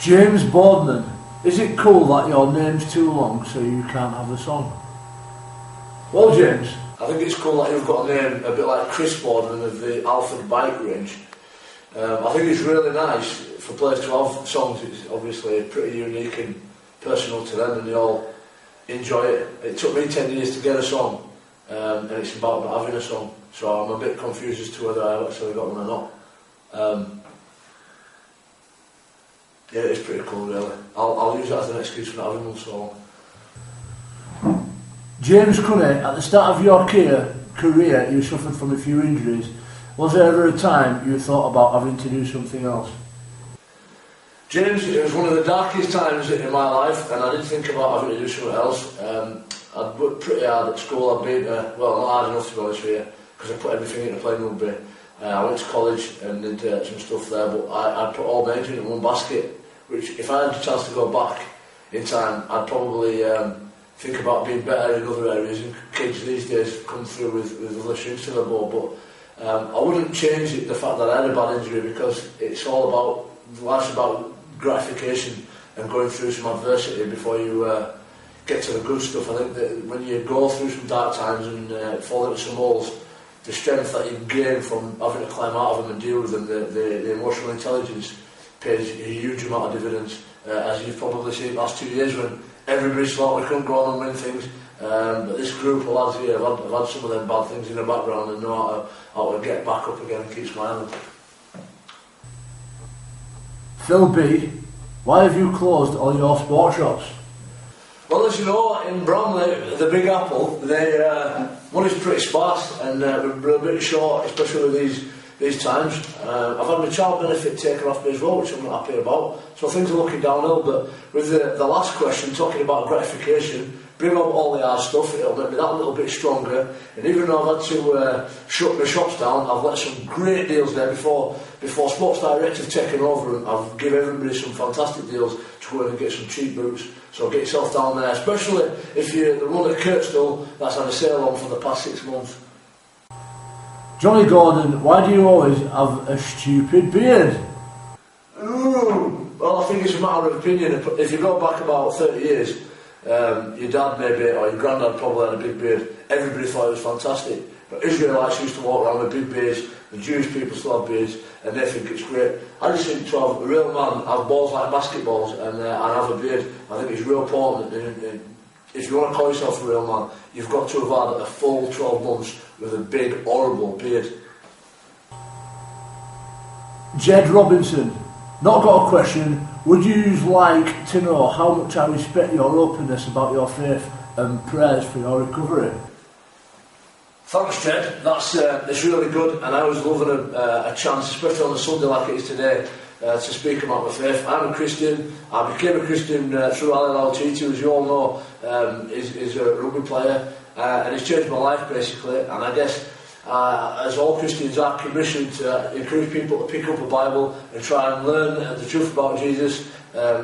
James Boardman, is it cool that your name's too long so you can't have a song? Well, James, I think it's cool that you've got a name a bit like Chris Boardman of the Alford bike range. I think it's really nice for players to have songs. It's obviously pretty unique and personal to them, and they all enjoy it. It took me 10 years to get a song, and it's about not having a song, so I'm a bit confused as to whether I've actually got one or not. Yeah, it's pretty cool, really. I'll use that as an excuse for not having one song. James Cunney, at the start of your career, you suffered from a few injuries. Was there ever a time you thought about having to do something else? James, it was one of the darkest times in my life, and I did think about having to do something else. I'd worked pretty hard at school. I'd been, well, not hard enough to be honest with you, because I put everything into playing rugby. I went to college and did some stuff there, but I put all my eggs in one basket, which if I had the chance to go back in time, I'd probably think about being better in other areas, and kids these days come through with other strings to their bow, but I wouldn't change the fact that I had a bad injury, because it's all about, life's about gratification and going through some adversity before you get to the good stuff. I think that when you go through some dark times and fall into some holes, the strength that you gain from having to climb out of them and deal with them, the emotional intelligence pays a huge amount of dividends, as you've probably seen the last 2 years when everybody's thought we couldn't go on and win things, but this group of lads here have had some of them bad things in the background and know how to get back up again and keep smiling. Phil B, why have you closed all your sports shops? Well, as you know, in Bromley, the Big Apple, money's pretty sparse, and we're a bit short, especially with these times. I've had my child benefit taken off me as well, which I'm not happy about, so things are looking downhill. But with the last question, talking about gratification, bring up all the hard stuff, it'll make me that little bit stronger. And even though I've had to shut my shops down, I've let some great deals there before Sports Direct have taken over, and I've given everybody some fantastic deals to go in and get some cheap boots. So get yourself down there, especially if you're the one at Kirkstall that's had a sale on for the past 6 months. Johnny Gordon, why do you always have a stupid beard? Well, I think it's a matter of opinion. If you go back about 30 years, your dad maybe, or your granddad probably had a big beard. Everybody thought it was fantastic. But Israelites used to walk around with big beards, the Jewish people still have beards, and they think it's great. I just think to have a real man have balls like basketballs and have a beard, I think it's real important. And if you want to call yourself a real man, you've got to have had a full 12 months with a big, horrible beard. Jed Robinson, not got a question. Would you like to know how much I respect your openness about your faith and prayers for your recovery? Thanks, Jed. It's really good, and I was loving a chance, especially on a Sunday like it is today, to speak about my faith. I'm a Christian. I became a Christian through Ali Lautiti, who, as you all know, is a rugby player, and it's changed my life basically. And I guess, as all Christians are commissioned to encourage people to pick up a Bible and try and learn the truth about Jesus,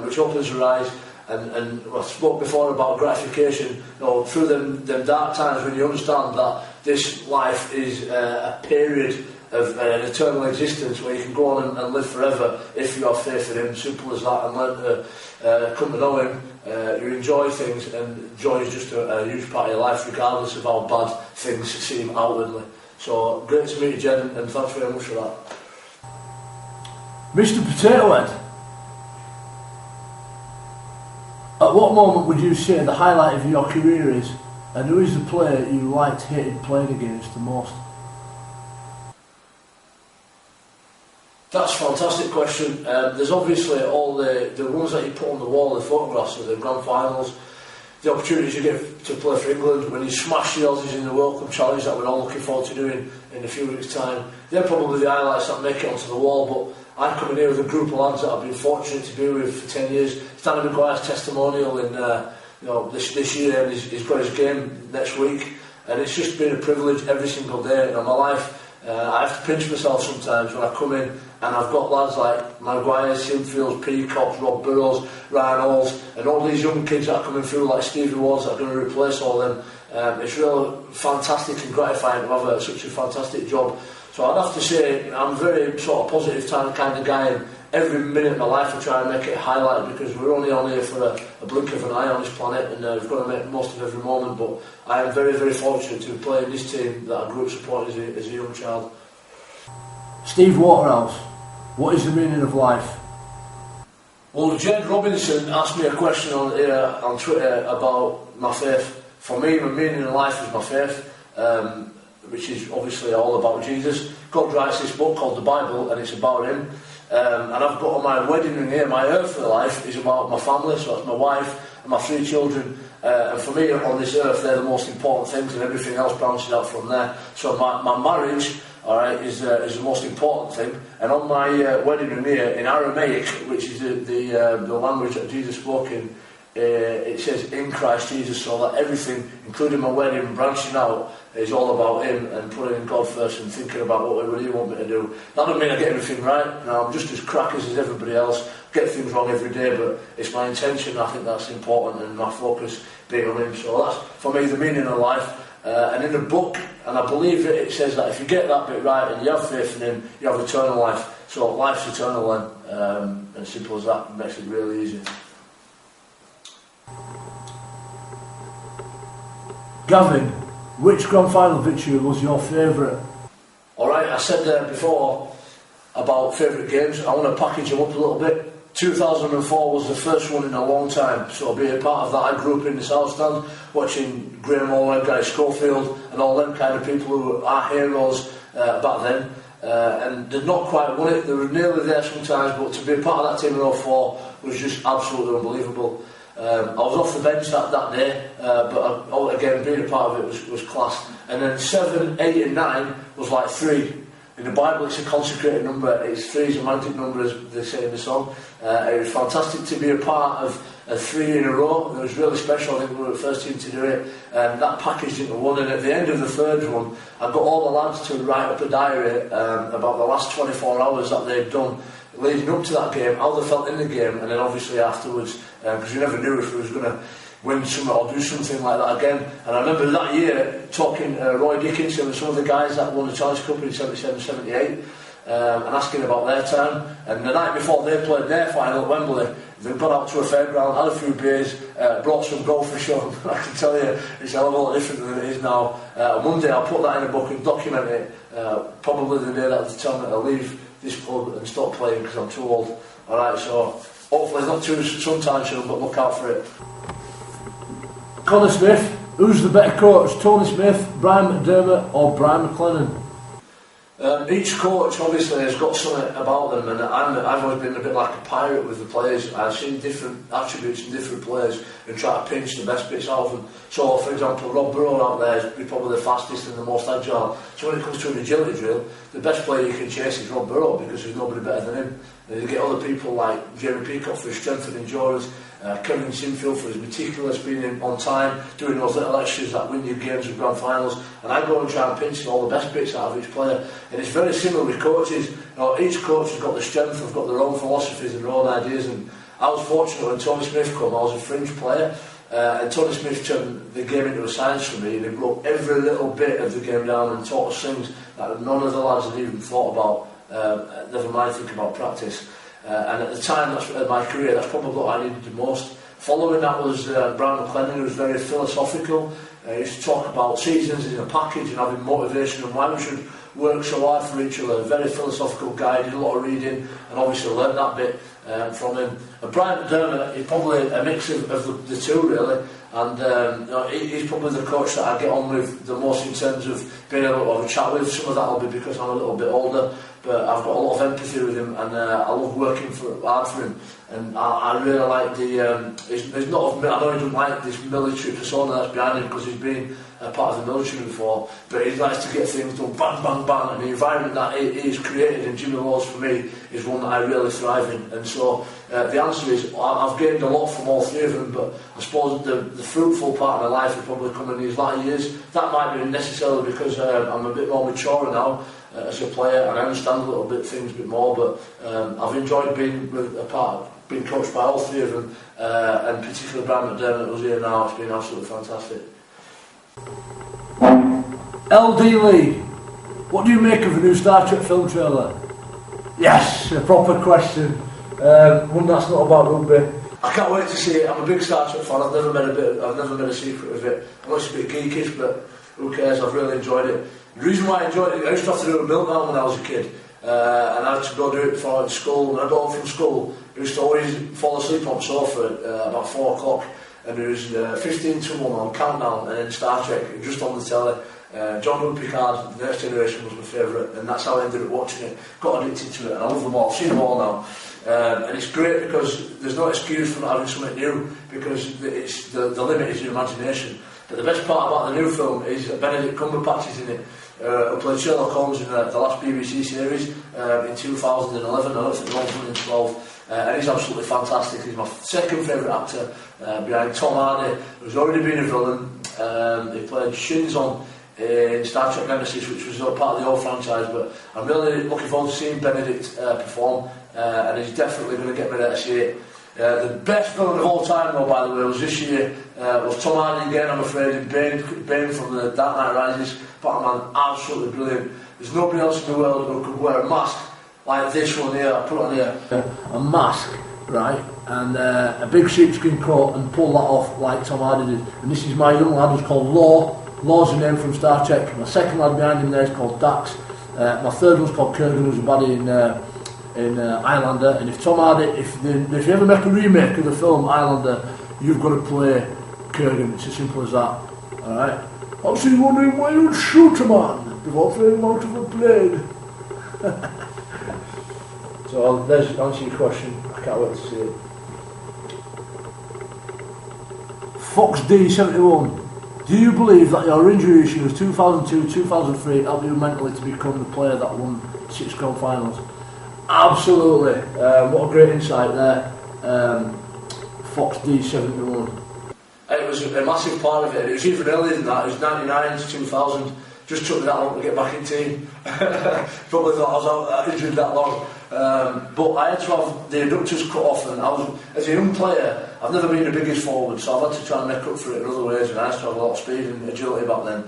which opens their eyes. And I spoke before about gratification. Through them dark times when you understand that this life is a period of an eternal existence where you can go on and live forever if you have faith in Him, simple as that, and learn to come to know Him. You enjoy things, and joy is just a huge part of your life, regardless of how bad things seem outwardly. So great to meet you, Jen, and thanks very much for that. Mr. Potato Head, at what moment would you say the highlight of your career is, and who is the player you liked, hated playing against the most? That's a fantastic question. There's obviously all the ones that you put on the wall, the photographs of the grand finals, the opportunities you get to play for England, when you smash the Aussies in the World Cup Challenge that we're all looking forward to doing in a few weeks' time. They're probably the highlights that make it onto the wall, but I'm coming here with a group of lads that I've been fortunate to be with for 10 years. Stanley Maguire's testimonial in this year, and he's got his game next week, and it's just been a privilege every single day in my life. I have to pinch myself sometimes when I come in, and I've got lads like Maguire, Simfields, Peacocks, Rob Burrows, Ryan Halls, and all these young kids that are coming through like Stevie Wards that are going to replace all them. It's really fantastic and gratifying to have such a fantastic job. So I'd have to say I'm a very sort of positive kind of guy, and every minute of my life I try and make it a highlight, because we're only on here for a blink of an eye on this planet, and we've got to make the most of every moment. But I am very, very fortunate to play in this team that I grew up supporting as a young child. Steve Waterhouse, what is the meaning of life? Well, Jed Robinson asked me a question on Twitter about my faith. For me, the meaning of life is my faith, which is obviously all about Jesus. God writes this book called the Bible, and it's about him. And I've got on my wedding ring here, my earthly life is about my family, so that's my wife and my 3 children. And for me, on this earth, they're the most important things, and everything else branches out from there. So my marriage, all right, is the most important thing. And on my wedding ring here, in Aramaic, which is the language that Jesus spoke in, it says in Christ Jesus, so that everything, including my wedding, branching out, is all about him and putting God first and thinking about what he really want me to do. That doesn't mean I get everything right. I'm just as crackers as everybody else, get things wrong every day, but it's my intention. I think that's important, and my focus being on him. So that's, for me, the meaning of life. And in the book, and I believe it says that if you get that bit right and you have faith in him, you have eternal life. So life's eternal then, and simple as that, makes it really easy. Gavin, which grand final victory was your favourite? Alright, I said before about favourite games. I want to package them up a little bit. 2004 was the first one in a long time, so being a part of that, I grew up in the South Stand, watching Graham Owen, Gary Schofield, and all them kind of people who are heroes back then. And they'd not quite won it, they were nearly there sometimes, but to be a part of that team in 04 was just absolutely unbelievable. I was off the bench that day, but again, being a part of it was class. And then 7, 8 and 9 was like 3. In the Bible it's a consecrated number, it's 3 is a magic number, as they say in the song. It was fantastic to be a part of 3 in a row. It was really special. I think we were the first team to do it, and that packaged into one. And at the end of the third one, I got all the lads to write up a diary about the last 24 hours that they'd done leading up to that game, how they felt in the game, and then obviously afterwards, because you never knew if we was going to win something or do something like that again. And I remember that year talking to Roy Dickinson and some of the guys that won the Challenge Cup in 77, 78, and asking about their time. And the night before they played their final at Wembley, they got out to a fairground, had a few beers, brought some goldfish home. I can tell you, it's a hell of a lot different than it is now. One day I'll put that in a book and document it, probably the day that they tell me to leave this club and stop playing because I'm too old. Alright, so hopefully not too sometime soon, but look out for it. Conor Smith, who's the better coach, Tony Smith, Brian McDermott or Brian McLennan? Each coach obviously has got something about them, and I've always been a bit like a pirate with the players. I've seen different attributes in different players and try to pinch the best bits out of them. So for example, Rob Burrow out there is probably the fastest and the most agile. So when it comes to an agility drill, the best player you can chase is Rob Burrow, because there's nobody better than him. And you get other people like Jeremy Peacock for his strength and endurance, Kevin Sinfield for his meticulous being on time, doing those little extras that win you games and grand finals. And I go and try and pinch all the best bits out of each player. And it's very similar with coaches. You know, each coach has got the strength, they've got their own philosophies and their own ideas. And I was fortunate when Tony Smith came. I was a fringe player, and Tony Smith turned the game into a science for me, and he broke every little bit of the game down and taught us things that none of the lads had even thought about, never mind think about practice. And at the time, that's my career, that's probably what I needed the most. Following that was Brian McLennan, who was very philosophical. He used to talk about seasons in a package and having motivation and why we should work so hard for each other. A very philosophical guy, did a lot of reading, and obviously learned that bit from him. And Brian McDermott is probably a mix of the two, really. And you know, he's probably the coach that I get on with the most in terms of being able to have a chat with. Some of that will be because I'm a little bit older, but I've got a lot of empathy with him, and I love working hard for him. And I really like he's not, I know he doesn't like this military persona that's behind him because he's been a part of the military before, but he likes to get things done bang, bang, bang, and the environment that he's created in Jimmy Lawes for me is one that I really thrive in. And so the answer is I've gained a lot from all 3 of them, but I suppose the fruitful part of my life has probably come in these latter years. That might be necessarily because I'm a bit more mature now as a player, and I understand a little bit things a bit more, but I've enjoyed being being coached by all 3 of them, and particularly Brian McDermott who's here now. It's been absolutely fantastic. LD Lee, What do you make of the new Star Trek film trailer? Yes, a proper question. One that's not about rugby. I can't wait to see it. I'm a big Star Trek fan. I've never made a secret of it. I know it's a bit geekish, but who cares? I've really enjoyed it. The reason why I enjoyed it, I used to have to do a milkman when I was a kid, and I had to go do it before I went to school. When I got home from school, I used to always fall asleep on the sofa at about 4 o'clock, and there was 15 to 1 on Countdown, and then Star Trek just on the telly. John-Luc-Picard, The Next Generation was my favourite, and that's how I ended up watching it. Got addicted to it, and I love them all. I've seen them all now. And it's great because there's no excuse for not having something new, because it's the limit is your imagination. But the best part about the new film is Benedict Cumberbatch is in it, who played Sherlock Holmes in the last BBC series in 2011, I don't think they're all 2012, and he's absolutely fantastic. He's my second favourite actor behind Tom Hardy, who's already been a villain. He played Shinzon in Star Trek Nemesis, which was part of the old franchise, but I'm really looking forward to seeing Benedict perform, and he's definitely going to get me there to see it. The best villain of all time, though, by the way, was this year, was Tom Hardy again, I'm afraid, in Bane from the Dark Knight Rises. Batman, absolutely brilliant. There's nobody else in the world who could wear a mask like this one here. I put on here. A mask, right, and a big sheepskin coat, and pull that off like Tom Hardy did. And this is my young lad, who's called Law. Law's the name from Star Trek. My second lad behind him there is called Dax. My third one's called Kurgan, who's a baddie in Islander. And if Tom Hardy, if you ever make a remake of the film Islander, you've got to play Kurgan. It's as simple as that. Alright? I was wondering why you'd shoot a man before throwing him out of a plane. So there's the answer to your question. I can't wait to see it. Fox D71. Do you believe that your injury issues 2002-2003 helped you mentally to become the player that won 6 grand finals? Absolutely. What a great insight there. Fox D71. It was a massive part of it. It was even earlier than that. It was 99 to 2000. Just took me that long to get back in team. Probably thought I was out injured that long. But I had to have the adductors cut off, and I was, as a young player, I've never been the biggest forward, so I've had to try and make up for it in other ways, and I used to have a lot of speed and agility back then.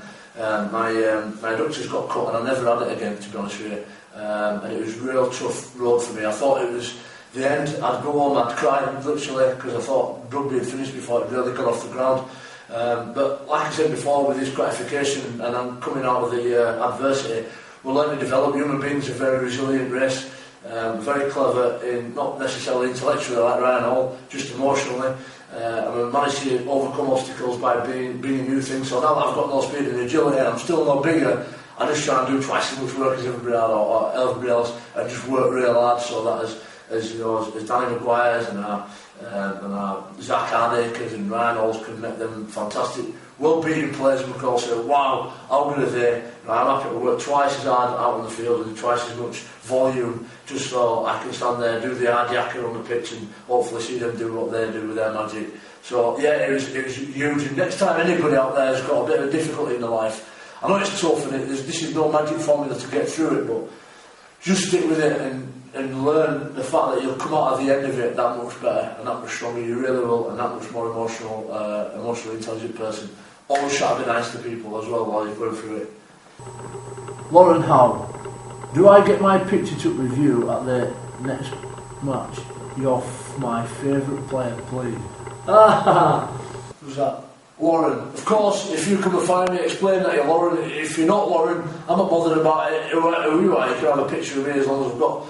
My adductors got cut, and I never had it again, to be honest with you. And it was a real tough road for me. I thought it was the end. I'd go home, I'd cry literally, because I thought rugby had finished before it really got off the ground. But like I said before, with this gratification and I'm coming out of the adversity, we're learning to develop. Human beings are a very resilient race, very clever, in not necessarily intellectually like Ryan Hall, just emotionally. And we managed to overcome obstacles by being new things. So now that I've got more speed and agility and I'm still no bigger, I just try and do twice as much work as everybody else, and just work real hard, so that as you know, as Danny Maguire's and our Zach Hardacres and Ryan Halls can make them fantastic well-beaten players, and we can all say, wow, how good are they? You know, I'm happy to work twice as hard out on the field and twice as much volume, just so I can stand there, do the hard yakka on the pitch, and hopefully see them do what they do with their magic. So yeah, it was huge. And next time anybody out there has got a bit of difficulty in their life, I know it's tough, and this is no magic formula to get through it, but just stick with it and learn the fact that you'll come out at the end of it that much better and that much stronger. You really will, and that much more emotionally intelligent person. Always try to be nice to people as well while you're going through it. Lauren Howe, do I get my picture took with you at the next match? You're my favourite player, please. Who's that? Lauren. Of course, if you come and find me, explain that you're Lauren. If you're not Lauren, I'm not bothered about it. Who you are, you can have a picture of me as long as I've got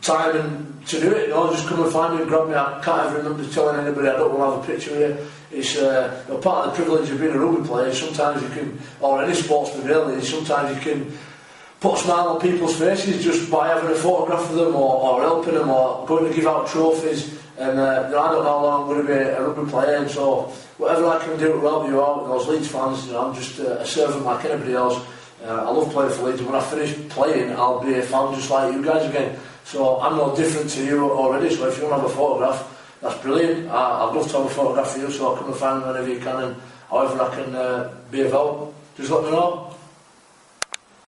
time and to do it. You know, just come and find me and grab me. I can't ever remember telling anybody I don't want to have a picture of you. It's part of the privilege of being a rugby player. Sometimes you can, or any sportsman really, sometimes you can put a smile on people's faces just by having a photograph of them, or helping them, or going to give out trophies. And you know, I don't know how long I'm going to be a rugby player, and so whatever I can do to help you out, and those Leeds fans, you know, I'm just a servant like anybody else. I love playing for Leeds, and when I finish playing, I'll be a fan just like you guys again. So I'm no different to you already, so if you want to have a photograph, that's brilliant. I'd love to have a photograph for you, so I'll come and find me whenever you can, and however I can be of help, just let me know.